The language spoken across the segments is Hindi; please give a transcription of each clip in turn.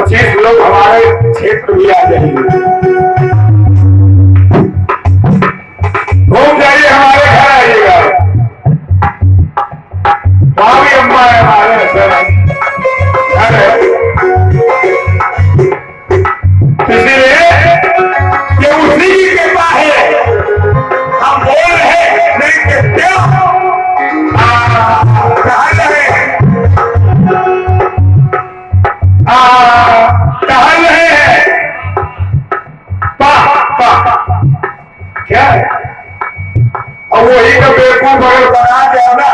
25 लोग हमारे क्षेत्र में आ जाएंगे। घूम जाइए, हमारे घर आइएगा। स्वामी अम्मा आए हमारे शरण इसलिए ये उसी की कृपा है। हम बोल रहे नहीं कि क्यों कहा रहे हैं क्या है। और वही का बेवकूफ अगर बना दिया ना,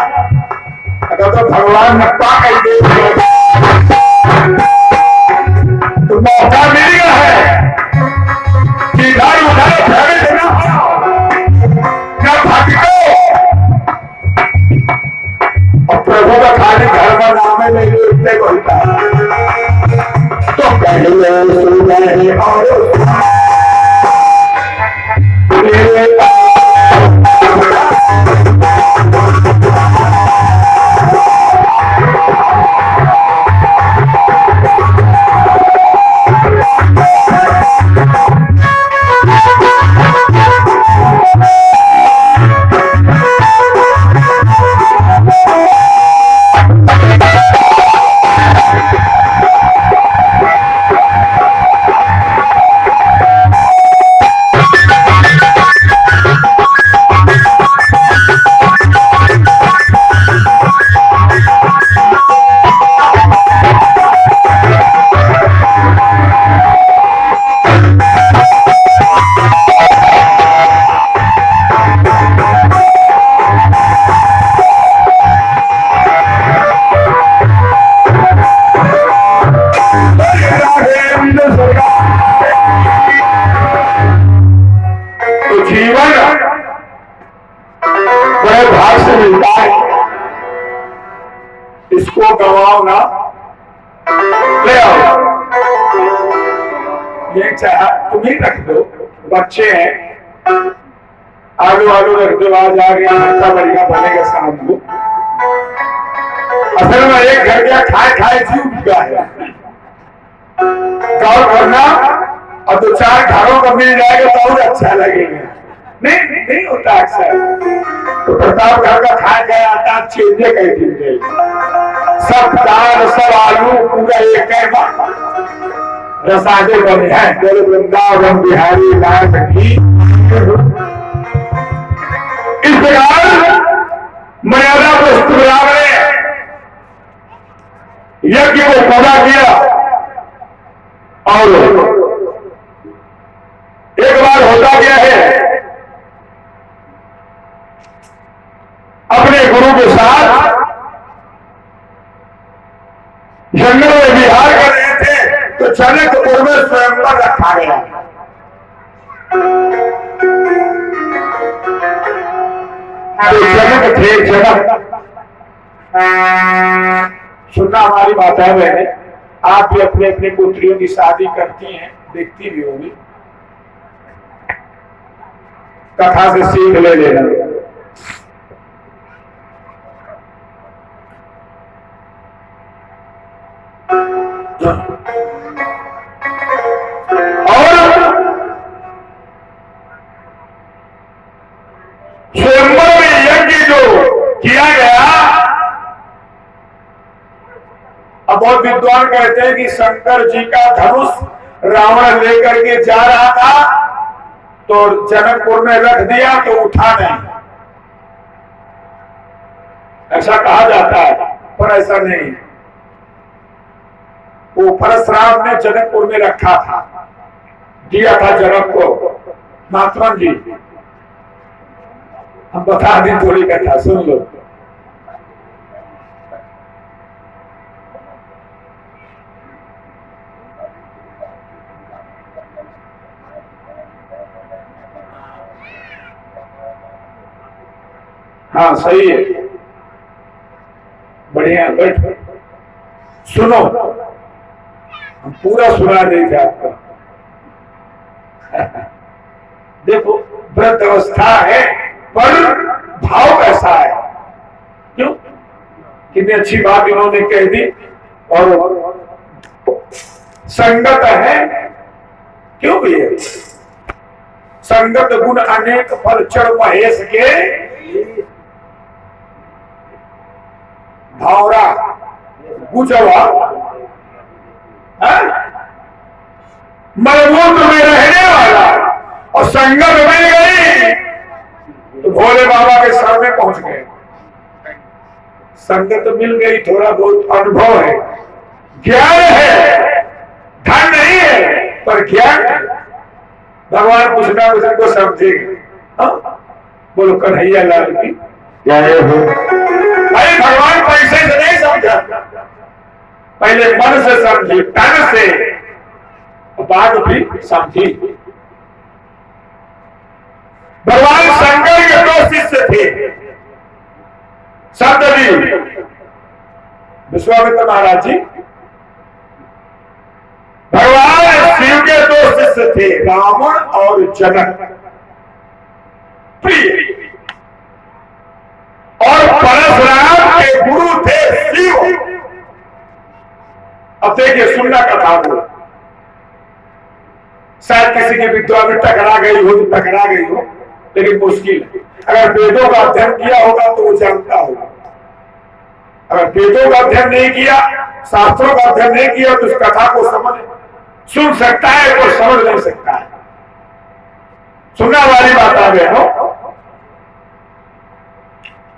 अगर तो भगवान ने पा कर दे तो मौका मिल गया है कि इधर उधर भ्रमित न न भटको और प्रभु का खाली घर में नाम है नहीं उतने बोलता तो पहले सुने और इसको गवाओ ना, ले आओ। ये चाह तुम ही रख दो, बच्चे हैं आलू आलू रख दो, आज आ गया घंटा बढ़िया बनेगा शाम को। असल में एक घर गया खाए खाए जीव बिका है, गाँव भरना और दो चार घरों का मिल जाएगा तो और अच्छा लगेगा। नहीं नहीं होता अक्सर, तो प्रताप घर का खा गया आता चेंजे कह दीजिए, सब दाल सब आलू पूरा एक रसादे बने हैं, बोले वृंदावन बिहारी लाल की। इस प्रकार मर्यादा वस्तु ने यज्ञ को पूरा किया और एक बार होता क्या है, अपने गुरु के साथ जंगल में विहार कर रहे थे तो जनकपुर में स्वयंवर रखा गया। तो जनक थे, जनक सुनना हमारी माताएं बहनें, आप भी अपने अपने पुत्रियों की शादी करती हैं, देखती भी होगी, कथा से सीख ले लेना। और स्वयंवर में यज्ञ जो किया गया, अब बहुत विद्वान कहते हैं कि शंकर जी का धनुष रावण लेकर के जा रहा था तो जनकपुर में रख दिया तो उठा नहीं, ऐसा कहा जाता है, पर ऐसा नहीं। वो परशुराम ने जनकपुर में रखा था, दिया था जनक को। महात्मा जी हम बता दें थोड़ी कथा, सुन लो। हाँ सही है, बढ़िया, बैठ सुनो, हम पूरा सुना देंगे आपका। देखो व्रत अवस्था है पर भाव कैसा है, क्यों कितनी अच्छी बात इन्होंने कह दी। और संगत है, क्यों भैया, संगत गुण अनेक फल चढ़ महेश के भावरा पूछा मजबूत में रहने वाला और संगत में गई तो भोले बाबा के सामने पहुंच गए। संगत मिल गई, थोड़ा बहुत अनुभव है, ज्ञान है, धन नहीं है पर ज्ञान है। भगवान कुछ ना कुछ को समझेगा। बोलो कन्हैया लाल की जय हो। अरे भगवान पैसे से नहीं समझा, पहले मन से समझी, तन से, बात भी समझी। भगवान शंकर के दो शिष्य थे, सप्तजी, विश्वामित्र महाराज जी। भगवान शिव के दो शिष्य थे, रावण और जनक, प्रिय। और परशुराम के गुरु थे शिव। अब देखिए, सुनना कथा को, शायद किसी की विद्या में टकरा गई हो तो टकरा गई हो, लेकिन मुश्किल है। अगर वेदों का अध्ययन किया होगा तो वो जानता होगा। अगर वेदों का अध्ययन नहीं किया, शास्त्रों का अध्ययन नहीं किया तो उस कथा को सुन सकता है, वो समझ नहीं सकता है। सुनने वाली बात आ गया हो।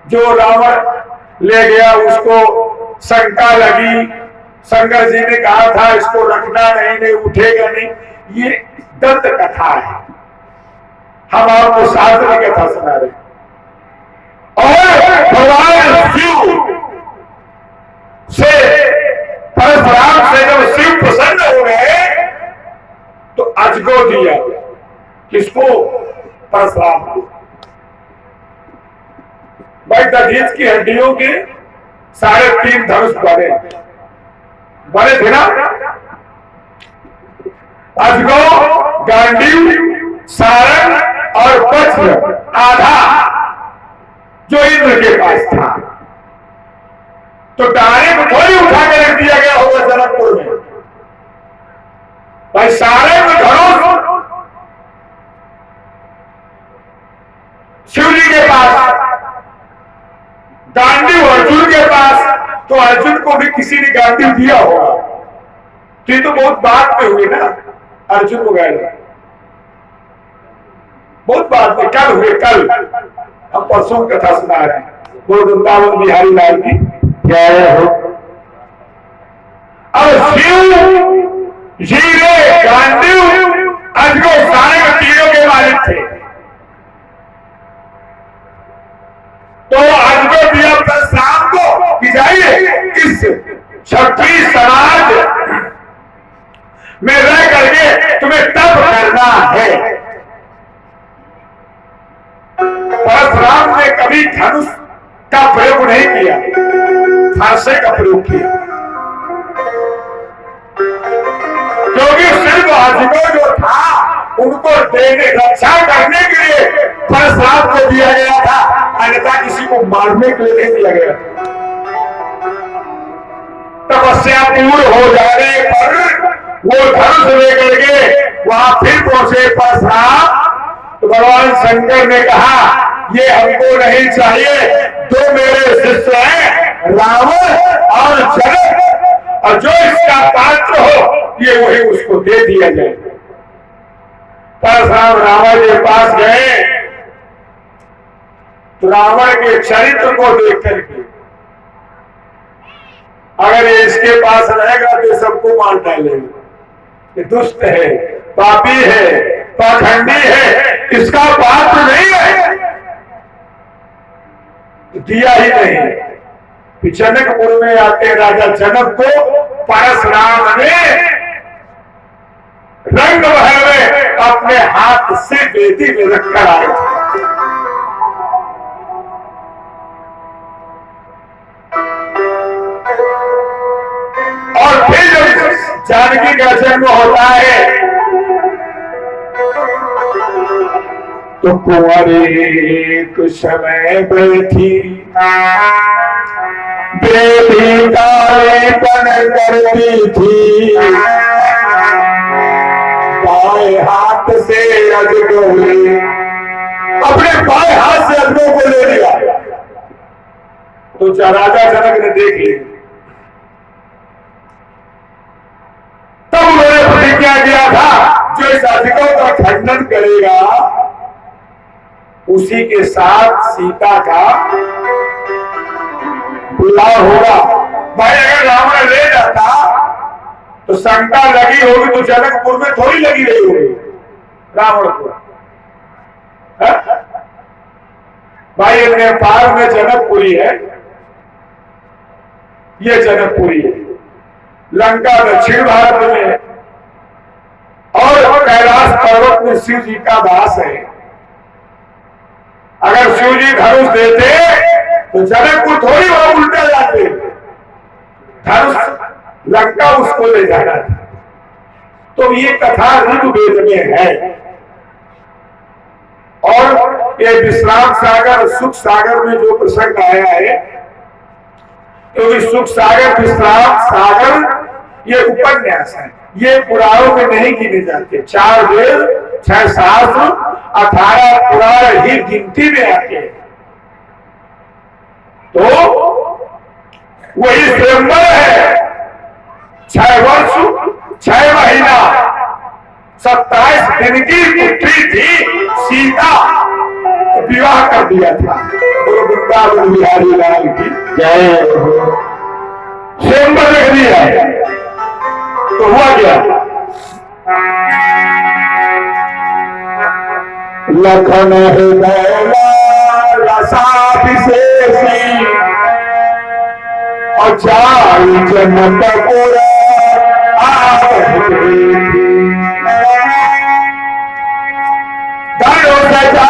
जो रावण ले गया उसको शंका लगी, शंकर जी ने कहा था इसको रखना नहीं उठेगा नहीं। ये दंत कथा है, हम आपको शास्त्र की कथा सुना रहे। और भगवान शिव से, परशुराम से जब शिव प्रसन्न हो गए तो अजगो दिया। किसको? परशुराम को। भाई दधीच की हड्डियों के 3.5 धनुष बने थे ना। अजगो, गांडीव, सारंग और वज्र आधा जो इंद्र के पास था। तो दाने को थोड़ी उठा के रख दिया गया होगा जनकपुर में। भाई सारंग धनुष शिव जी के पास, गांडीव अर्जुन के पास, तो अर्जुन को भी किसी ने गांडीव दिया होगा। तो ये तो बहुत बात में हुई ना, अर्जुन को गए बहुत बात में, कल हुए, कल हम परसों कथा सुना रहे हैं। वो वृंदावन बिहारी लाल की जय हो। अब शिव जी ने गांडीव, अजगो, सारे तीनों के मालिक थे। तो अजगो दिया परशुराम को कि जाइए इस क्षत्रिय समाज में रह करके तुम्हें तप करना है। परशुराम ने कभी धनुष का प्रयोग नहीं किया, फांसे का प्रयोग किया। क्योंकि सिर्फ अजगो जो था उनको देने, रक्षा करने के लिए परशुराम को दिया गया था, अन्यथा किसी को मारने के लिए नहीं दिया गया। तपस्या पूर्ण हो जाने पर वो धनुष लेकर के वहां फिर पहुंचे परशुराम। तो भगवान शंकर ने कहा ये हमको नहीं चाहिए, दो मेरे शिष्य हैं, रावण और जनक, और जो इसका पात्र हो ये वही उसको दे दिया जाए। परशुराम रावण के पास गए तो रावण के चरित्र को देख करके, अगर ये इसके पास रहेगा तो सबको मार डालेगा, ये दुष्ट है, पापी है, पाखंडी है, इसका पात्र नहीं है, तो दिया ही नहीं। जनकपुर में आते राजा जनक को परशुराम ने रंग महल में अपने हाथ से वेदी में रखकर आए थे। और फिर जब जानकी का जन्म होता है तो कुंवारी कुछ समय बैठी बेटी कालेपन करती थी, बाएं हाथ से अजगो ने अपने बाएं हाथ से अजगो को ले लिया। तो राजा जनक ने देख लिया दिया गया था, जो इस अधिकों का खंडन करेगा उसी के साथ सीता का विवाह होगा। भाई अगर रावण ले जाता तो शंका लगी होगी तो जनकपुर में थोड़ी लगी रही होगी रावण को। भाई नेपाल में जनकपुरी है, ये जनकपुरी है, लंका दक्षिण भारत में, और कैलाश पर्वत में शिव जी का वास है। अगर शिव जी धनुष देते तो जनकपुर थोड़ी वहां उल्टा जाते, धनुष लंका उसको ले जाना था। तो ये कथा ऋग्वेद में है। और ये विश्राम सागर सुख सागर में जो प्रसंग आया है, क्योंकि सुख सागर विश्राम सागर ये उपन्यास है, ये पुराणों में नहीं गिने जाते। 4 वेद 6 शास्त्र 18 पुराण ही गिनती में आते हैं। तो वही स्वयंवर है, 6 वर्ष 6 महीना 27 दिन की पुत्री थी सीता, तो विवाह कर दिया था। गुरु वृंदावन बिहारी लाल की जय। स्वयंवर रख दिया तो हुआ क्या, लखन हृदय विशेषी और 4 जनकपुर गानो सजा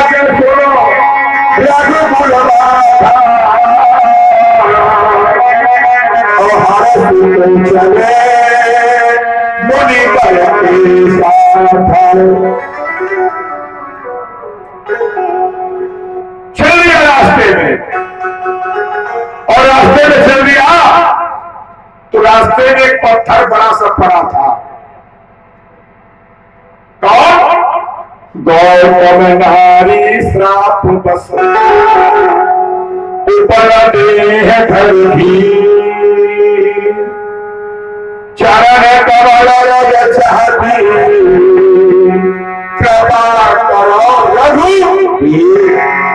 के सुनो रघुकुल चले मुनि बल के साथ। चल दिया रास्ते में, और रास्ते में चल दिया तो रास्ते में एक पत्थर बड़ा सा पड़ा था। कौन? गौतम नारी श्राप बस ऊपर देह धर भी, चरण कमल रज चाहती कृपा करो रघुवीर।